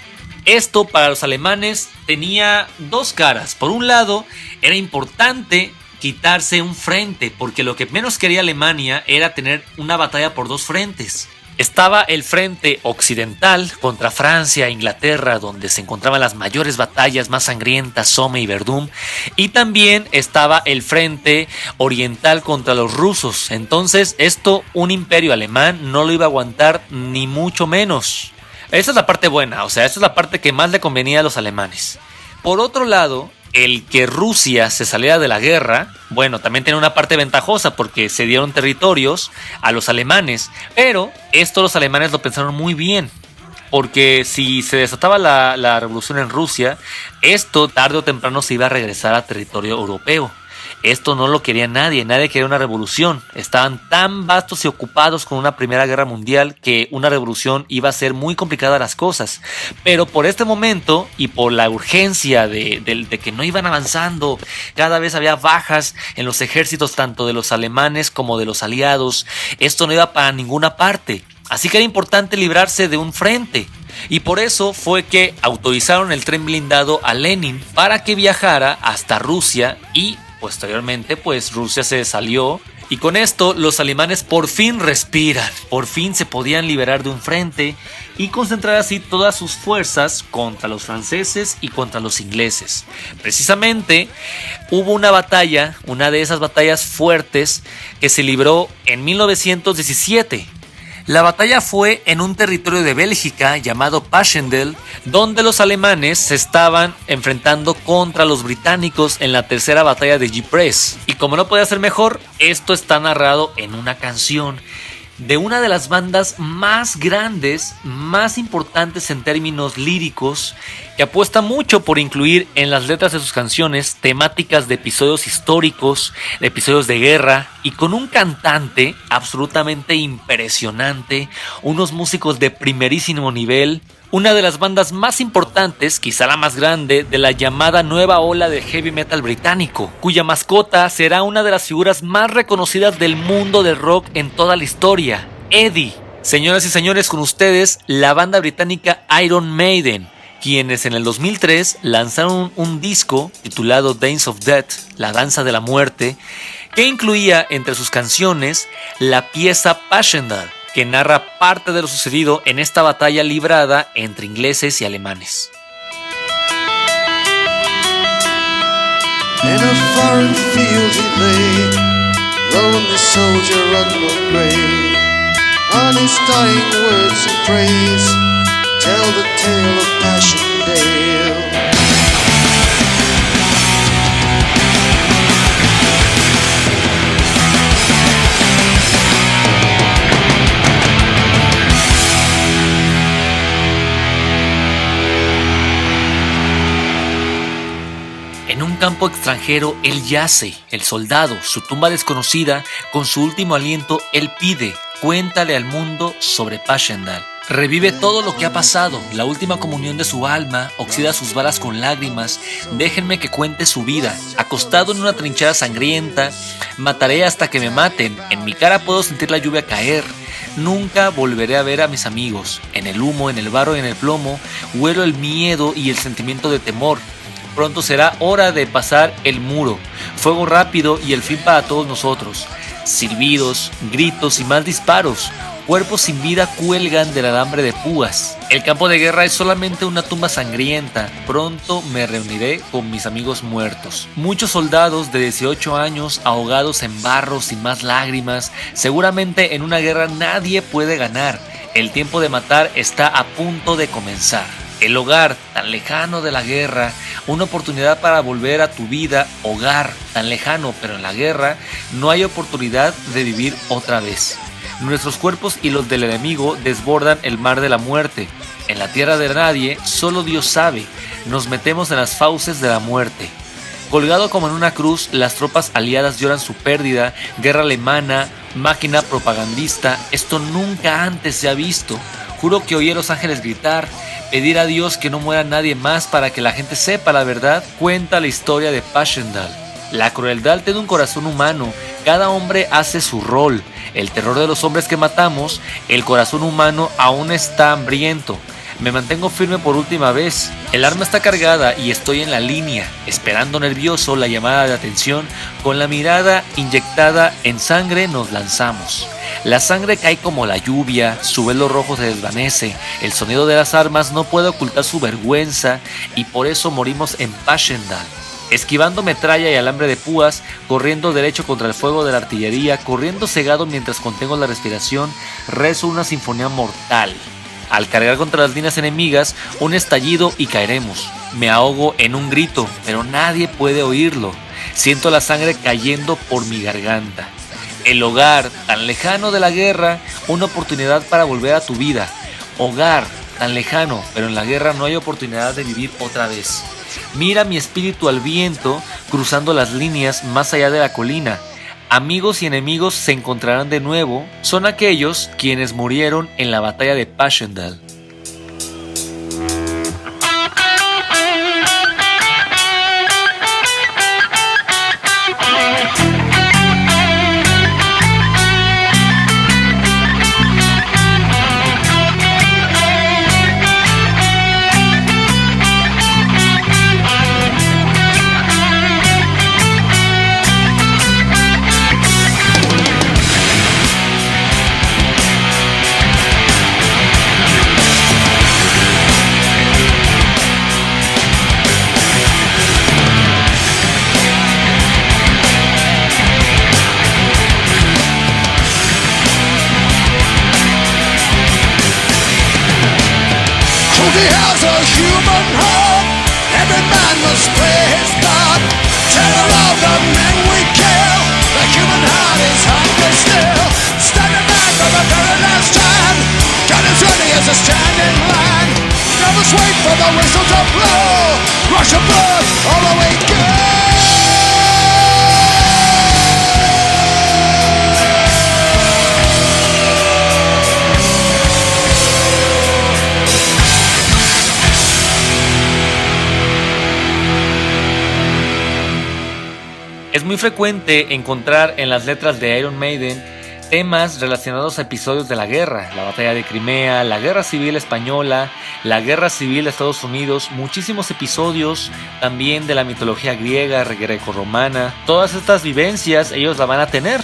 Esto para los alemanes tenía dos caras. Por un lado, era importante quitarse un frente, porque lo que menos quería Alemania era tener una batalla por dos frentes. Estaba el frente occidental contra Francia e Inglaterra, donde se encontraban las mayores batallas más sangrientas, Somme y Verdún, y también estaba el frente oriental contra los rusos. Entonces un imperio alemán no lo iba a aguantar ni mucho menos. Esa es la parte buena, esa es la parte que más le convenía a los alemanes. Por otro lado, el que Rusia se saliera de la guerra, también tiene una parte ventajosa porque se dieron territorios a los alemanes, pero esto los alemanes lo pensaron muy bien, porque si se desataba la revolución en Rusia, esto tarde o temprano se iba a regresar a territorio europeo. Esto no lo quería nadie quería una revolución. Estaban tan vastos y ocupados con una Primera Guerra Mundial que una revolución iba a ser muy complicada las cosas. Pero por este momento y por la urgencia de que no iban avanzando, cada vez había bajas en los ejércitos tanto de los alemanes como de los aliados. Esto no iba para ninguna parte. Así que era importante librarse de un frente. Y por eso fue que autorizaron el tren blindado a Lenin para que viajara hasta Rusia y posteriormente Rusia se salió y con esto los alemanes por fin respiran, por fin se podían liberar de un frente y concentrar así todas sus fuerzas contra los franceses y contra los ingleses. Precisamente hubo una batalla, una de esas batallas fuertes que se libró en 1917. La batalla fue en un territorio de Bélgica llamado Passchendaele, donde los alemanes se estaban enfrentando contra los británicos en la tercera batalla de Ypres. Y como no podía ser mejor, esto está narrado en una canción de una de las bandas más grandes, más importantes en términos líricos, que apuesta mucho por incluir en las letras de sus canciones temáticas de episodios históricos, de episodios de guerra, y con un cantante absolutamente impresionante, unos músicos de primerísimo nivel, una de las bandas más importantes, quizá la más grande, de la llamada nueva ola de heavy metal británico, cuya mascota será una de las figuras más reconocidas del mundo del rock en toda la historia, Eddie. Señoras y señores, con ustedes, la banda británica Iron Maiden, quienes en el 2003 lanzaron un disco titulado Dance of Death, la danza de la muerte, que incluía entre sus canciones la pieza Passchendaele, que narra parte de lo sucedido en esta batalla librada entre ingleses y alemanes. In a foreign field he lay, lonely soldier unknown grey. On his dying words and praise, tell the tale of Passchendaele. En un campo extranjero él yace, el soldado, su tumba desconocida, con su último aliento él pide, cuéntale al mundo sobre Passchendaele. Revive todo lo que ha pasado, la última comunión de su alma, oxida sus balas con lágrimas, déjenme que cuente su vida, acostado en una trinchera sangrienta, mataré hasta que me maten, en mi cara puedo sentir la lluvia caer, nunca volveré a ver a mis amigos, en el humo, en el barro y en el plomo, huelo el miedo y el sentimiento de temor. Pronto será hora de pasar el muro, fuego rápido y el fin para todos nosotros. Silbidos, gritos y más disparos, cuerpos sin vida cuelgan del alambre de púas. El campo de guerra es solamente una tumba sangrienta, pronto me reuniré con mis amigos muertos. Muchos soldados de 18 años ahogados en barro sin más lágrimas, seguramente en una guerra nadie puede ganar, el tiempo de matar está a punto de comenzar. El hogar tan lejano de la guerra, una oportunidad para volver a tu vida, hogar tan lejano, pero en la guerra no hay oportunidad de vivir otra vez. Nuestros cuerpos y los del enemigo desbordan el mar de la muerte. En la tierra de nadie, solo Dios sabe, nos metemos en las fauces de la muerte. Colgado como en una cruz, las tropas aliadas lloran su pérdida, guerra alemana, máquina propagandista, esto nunca antes se ha visto. Juro que oí a los ángeles gritar, pedir a Dios que no muera nadie más para que la gente sepa la verdad, cuenta la historia de Passchendaele. La crueldad tiene un corazón humano, cada hombre hace su rol. El terror de los hombres que matamos, el corazón humano aún está hambriento. Me mantengo firme por última vez. El arma está cargada y estoy en la línea, esperando nervioso la llamada de atención. Con la mirada inyectada en sangre nos lanzamos. La sangre cae como la lluvia, su velo rojo se desvanece. El sonido de las armas no puede ocultar su vergüenza y por eso morimos en Passchendaele. Esquivando metralla y alambre de púas, corriendo derecho contra el fuego de la artillería, corriendo cegado mientras contengo la respiración, rezo una sinfonía mortal. Al cargar contra las líneas enemigas, un estallido y caeremos. Me ahogo en un grito, pero nadie puede oírlo. Siento la sangre cayendo por mi garganta. El hogar, tan lejano de la guerra, una oportunidad para volver a tu vida. Hogar, tan lejano, pero en la guerra no hay oportunidad de vivir otra vez. Mira mi espíritu al viento, cruzando las líneas más allá de la colina. Amigos y enemigos se encontrarán de nuevo, son aquellos quienes murieron en la batalla de Passchendaele. He has a human heart. Every man must play his part. Terror of the men we kill. The human heart is hungry still. Standing back from the very last time. Gun is ready as a standing line. Never wait for the whistle to blow. Rush of blood all the way go. Es muy frecuente encontrar en las letras de Iron Maiden temas relacionados a episodios de la guerra, la batalla de Crimea, la guerra civil española, la guerra civil de Estados Unidos, muchísimos episodios también de la mitología griega, grecorromana. Todas estas vivencias ellos la van a tener.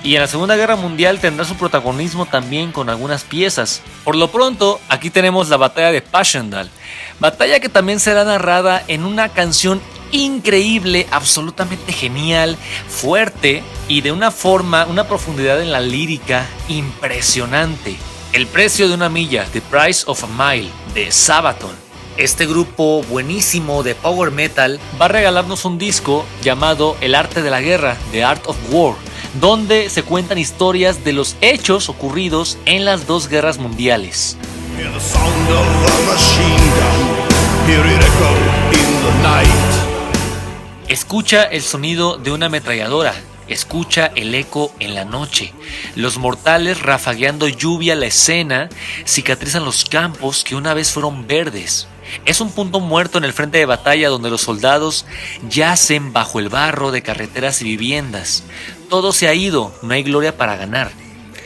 Y en la Segunda Guerra Mundial tendrá su protagonismo también con algunas piezas. Por lo pronto, aquí tenemos la batalla de Passchendaele, batalla que también será narrada en una canción increíble, absolutamente genial, fuerte y de una forma, una profundidad en la lírica impresionante. El precio de una milla, The Price of a Mile, de Sabaton. Este grupo buenísimo de power metal va a regalarnos un disco llamado El Arte de la Guerra, The Art of War, donde se cuentan historias de los hechos ocurridos en las dos guerras mundiales. Hear the sound of a machine gun. Hear it echo in the night. Escucha el sonido de una ametralladora, escucha el eco en la noche. Los mortales rafagueando lluvia la escena, cicatrizan los campos que una vez fueron verdes. Es un punto muerto en el frente de batalla donde los soldados yacen bajo el barro de carreteras y viviendas. Todo se ha ido, no hay gloria para ganar.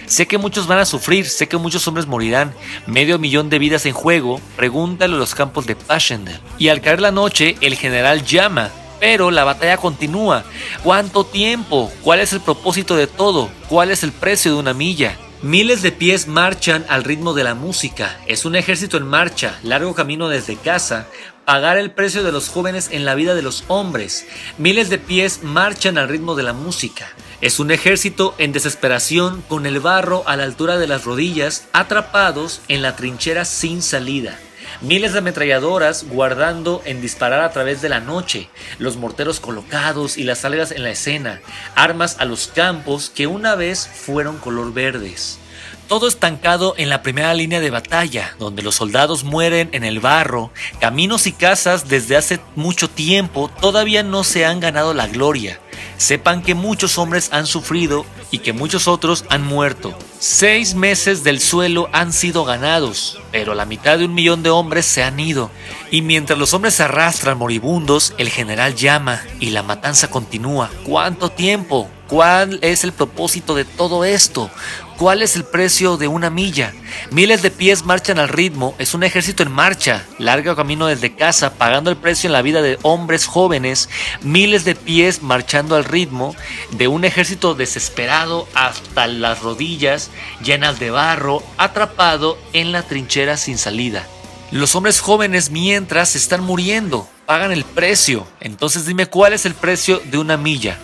Sé que muchos van a sufrir, sé que muchos hombres morirán, 500,000 de vidas en juego, pregúntale a los campos de Passchendaele. Y al caer la noche, el general llama. Pero la batalla continúa. ¿Cuánto tiempo? ¿Cuál es el propósito de todo? ¿Cuál es el precio de una milla? Miles de pies marchan al ritmo de la música. Es un ejército en marcha, largo camino desde casa. Pagar el precio de los jóvenes en la vida de los hombres. Miles de pies marchan al ritmo de la música. Es un ejército en desesperación, con el barro a la altura de las rodillas, atrapados en la trinchera sin salida. Miles de ametralladoras guardando en disparar a través de la noche, los morteros colocados y las algas en la escena, armas a los campos que una vez fueron color verdes. Todo estancado en la primera línea de batalla, donde los soldados mueren en el barro, caminos y casas desde hace mucho tiempo todavía no se han ganado la gloria. Sepan que muchos hombres han sufrido y que muchos otros han muerto. 6 meses del suelo han sido ganados, pero la mitad de 1 millón de hombres se han ido. Y mientras los hombres se arrastran moribundos, el general llama y la matanza continúa. ¿Cuánto tiempo? ¿Cuál es el propósito de todo esto? ¿Cuál es el precio de 1 milla? Miles de pies marchan al ritmo, es un ejército en marcha, largo camino desde casa, pagando el precio en la vida de hombres jóvenes, miles de pies marchando al ritmo de un ejército desesperado hasta las rodillas, llenas de barro, atrapado en la trinchera sin salida. Los hombres jóvenes mientras están muriendo, pagan el precio. Entonces dime cuál es el precio de 1 milla.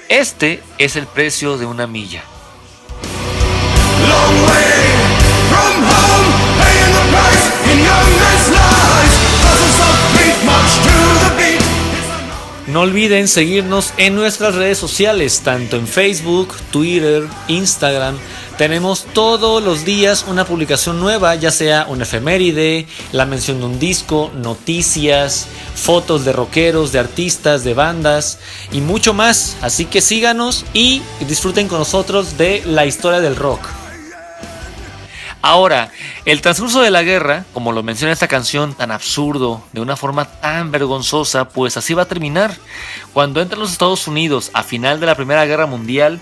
Este es el precio de 1 milla. Long way from home, paying the price in young men's lives. Dozens of feet march to the beat. No olviden seguirnos en nuestras redes sociales, tanto en Facebook, Twitter, Instagram. Tenemos todos los días una publicación nueva, ya sea una efeméride, la mención de un disco, noticias, fotos de rockeros, de artistas, de bandas y mucho más. Así que síganos y disfruten con nosotros de la historia del rock. Ahora, el transcurso de la guerra, como lo menciona esta canción tan absurdo, de una forma tan vergonzosa, pues así va a terminar. Cuando entran los Estados Unidos a final de la Primera Guerra Mundial,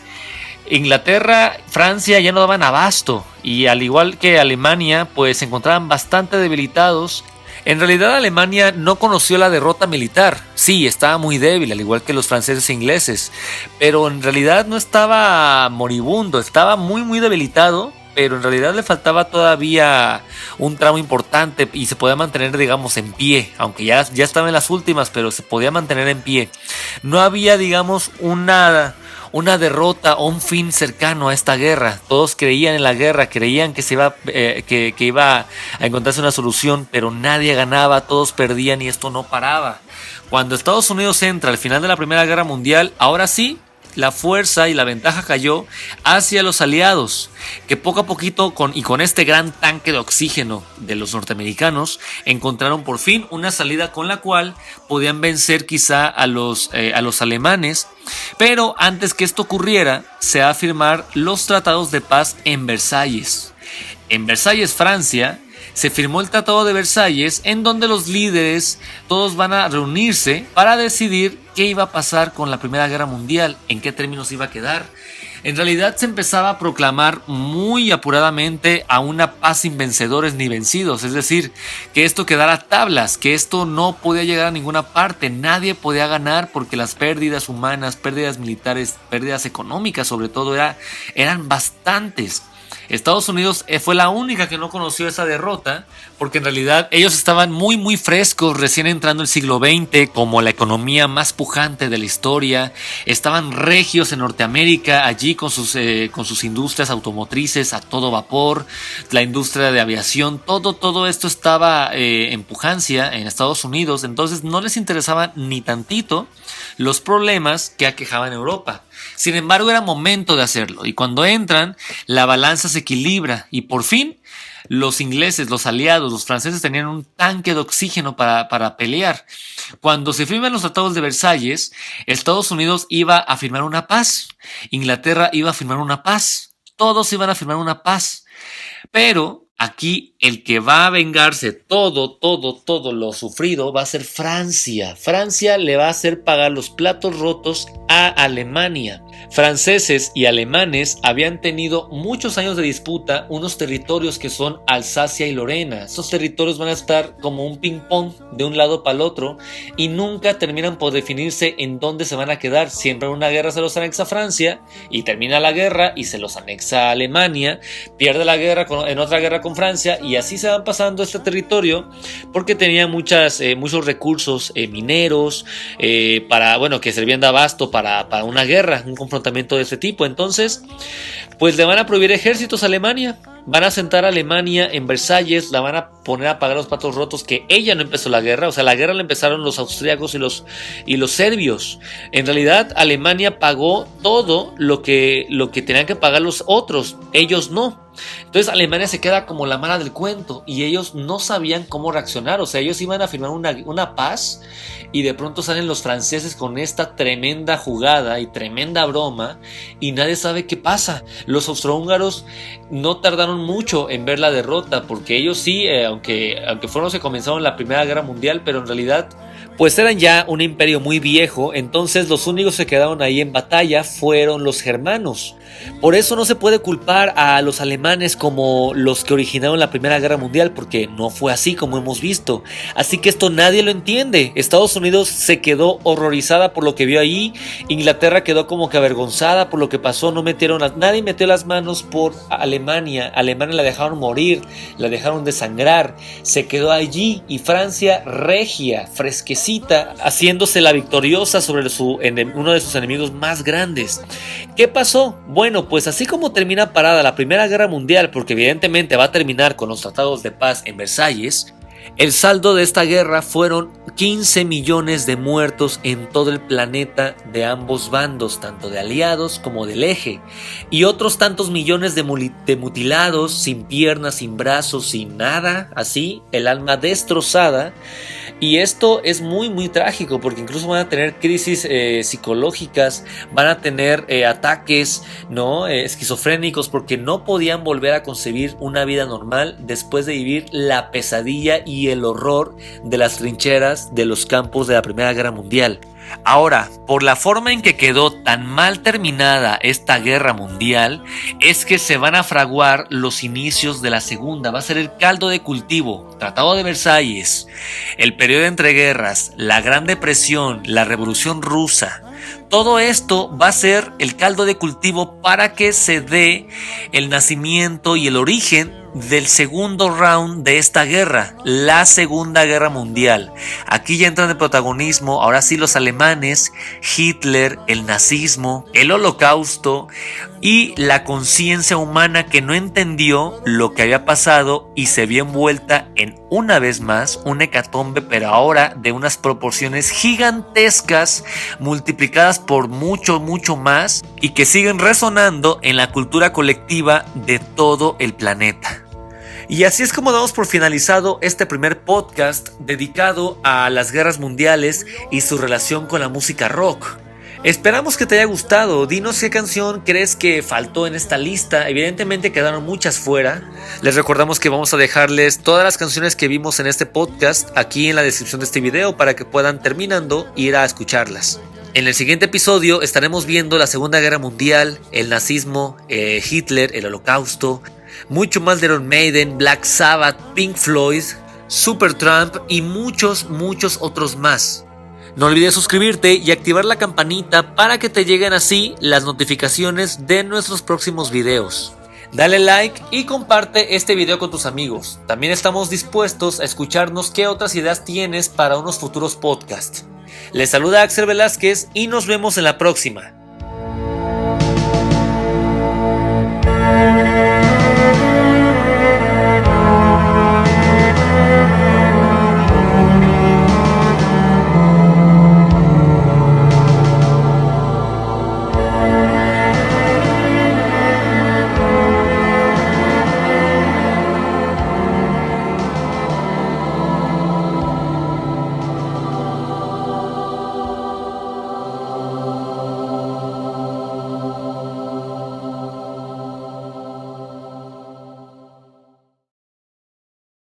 Inglaterra, Francia ya no daban abasto y al igual que Alemania, pues se encontraban bastante debilitados. En realidad Alemania no conoció la derrota militar, sí, estaba muy débil, al igual que los franceses e ingleses, pero en realidad no estaba moribundo, estaba muy debilitado, pero en realidad le faltaba todavía un tramo importante y se podía mantener, digamos, en pie, aunque ya estaba en las últimas, pero se podía mantener en pie. No había, digamos, una derrota o un fin cercano a esta guerra. Todos creían en la guerra, creían que que iba a encontrarse una solución, pero nadie ganaba, todos perdían y esto no paraba. Cuando Estados Unidos entra al final de la Primera Guerra Mundial, ahora sí, la fuerza y la ventaja cayó hacia los aliados, que poco a poquito con este gran tanque de oxígeno de los norteamericanos encontraron por fin una salida con la cual podían vencer quizá a los alemanes. Pero antes que esto ocurriera, se va a firmar los tratados de paz en Versalles. En Versalles, Francia, se firmó el Tratado de Versalles, en donde los líderes todos van a reunirse para decidir qué iba a pasar con la Primera Guerra Mundial, en qué términos iba a quedar. En realidad se empezaba a proclamar muy apuradamente a una paz sin vencedores ni vencidos, es decir, que esto quedara a tablas, que esto no podía llegar a ninguna parte, nadie podía ganar porque las pérdidas humanas, pérdidas militares, pérdidas económicas sobre todo eran bastantes. Estados Unidos fue la única que no conoció esa derrota porque en realidad ellos estaban muy frescos, recién entrando el siglo XX como la economía más pujante de la historia, estaban regios en Norteamérica allí con sus industrias automotrices a todo vapor, la industria de aviación, todo esto estaba en pujancia en Estados Unidos, entonces no les interesaba ni tantito los problemas que aquejaban Europa. Sin embargo, era momento de hacerlo y cuando entran, la balanza se equilibra y por fin los ingleses, los aliados, los franceses tenían un tanque de oxígeno para pelear. Cuando se firman los tratados de Versalles, Estados Unidos iba a firmar una paz, Inglaterra iba a firmar una paz, todos iban a firmar una paz, pero aquí el que va a vengarse todo lo sufrido va a ser Francia. Francia le va a hacer pagar los platos rotos a Alemania. Franceses y alemanes habían tenido muchos años de disputa unos territorios que son Alsacia y Lorena. Esos territorios van a estar como un ping pong de un lado para el otro y nunca terminan por definirse en dónde se van a quedar. Siempre en una guerra se los anexa Francia y termina la guerra y se los anexa Alemania, pierde la guerra en otra guerra con Francia y así se van pasando este territorio porque tenía muchos recursos mineros que servían de abasto para una guerra, un confrontamiento de este tipo. Entonces pues le van a prohibir ejércitos a Alemania van a sentar a Alemania en Versalles, la van a poner a pagar los platos rotos, que ella no empezó la guerra, o sea, la guerra la empezaron los austríacos y los serbios. En realidad, Alemania pagó todo lo que tenían que pagar los otros, ellos no. Entonces Alemania se queda como la mala del cuento y ellos no sabían cómo reaccionar, o sea, ellos iban a firmar una paz y de pronto salen los franceses con esta tremenda jugada y tremenda broma y nadie sabe qué pasa. Los austrohúngaros no tardaron mucho en ver la derrota porque ellos sí, aunque fueron los que comenzaron la Primera Guerra Mundial, pero en realidad pues eran ya un imperio muy viejo, entonces los únicos que quedaron ahí en batalla fueron los germanos. Por eso no se puede culpar a los alemanes como los que originaron la Primera Guerra Mundial, porque no fue así como hemos visto. Así que esto nadie lo entiende. Estados Unidos se quedó horrorizada por lo que vio ahí, Inglaterra quedó como que avergonzada por lo que pasó, nadie metió las manos por Alemania la dejaron morir, la dejaron desangrar, se quedó allí y Francia regia, fresquecita, haciéndose la victoriosa sobre uno de sus enemigos más grandes. ¿Qué pasó? Bueno, pues así como termina parada la Primera Guerra Mundial, porque evidentemente va a terminar con los tratados de paz en Versalles, el saldo de esta guerra fueron 15 millones de muertos en todo el planeta de ambos bandos, tanto de aliados como del eje, y otros tantos millones de mutilados, sin piernas, sin brazos, sin nada, así, el alma destrozada. Y esto es muy muy trágico porque incluso van a tener crisis psicológicas, van a tener ataques, ¿no? Esquizofrénicos, porque no podían volver a concebir una vida normal después de vivir la pesadilla y el horror de las trincheras de los campos de la Primera Guerra Mundial. Ahora, por la forma en que quedó tan mal terminada esta guerra mundial, es que se van a fraguar los inicios de la segunda. Va a ser el caldo de cultivo. Tratado de Versalles, el periodo entre guerras, la Gran Depresión, la Revolución Rusa. Todo esto va a ser el caldo de cultivo para que se dé el nacimiento y el origen del segundo round de esta guerra, la Segunda Guerra Mundial. Aquí ya entran de protagonismo, ahora sí, los alemanes, Hitler, el nazismo, el holocausto y la conciencia humana que no entendió lo que había pasado y se vio envuelta en, una vez más, un hecatombe, pero ahora de unas proporciones gigantescas, multiplicadas por mucho, mucho más, y que siguen resonando en la cultura colectiva de todo el planeta. Y así es como damos por finalizado este primer podcast dedicado a las guerras mundiales y su relación con la música rock. Esperamos que te haya gustado. Dinos qué canción crees que faltó en esta lista. Evidentemente quedaron muchas fuera. Les recordamos que vamos a dejarles todas las canciones que vimos en este podcast aquí en la descripción de este video para que puedan, terminando, ir a escucharlas. En el siguiente episodio estaremos viendo la Segunda Guerra Mundial, el nazismo, Hitler, el holocausto, mucho más de Iron Maiden, Black Sabbath, Pink Floyd, Supertramp y muchos otros más. No olvides suscribirte y activar la campanita para que te lleguen así las notificaciones de nuestros próximos videos. Dale like y comparte este video con tus amigos. También estamos dispuestos a escucharnos qué otras ideas tienes para unos futuros podcasts. Les saluda Axel Velázquez y nos vemos en la próxima.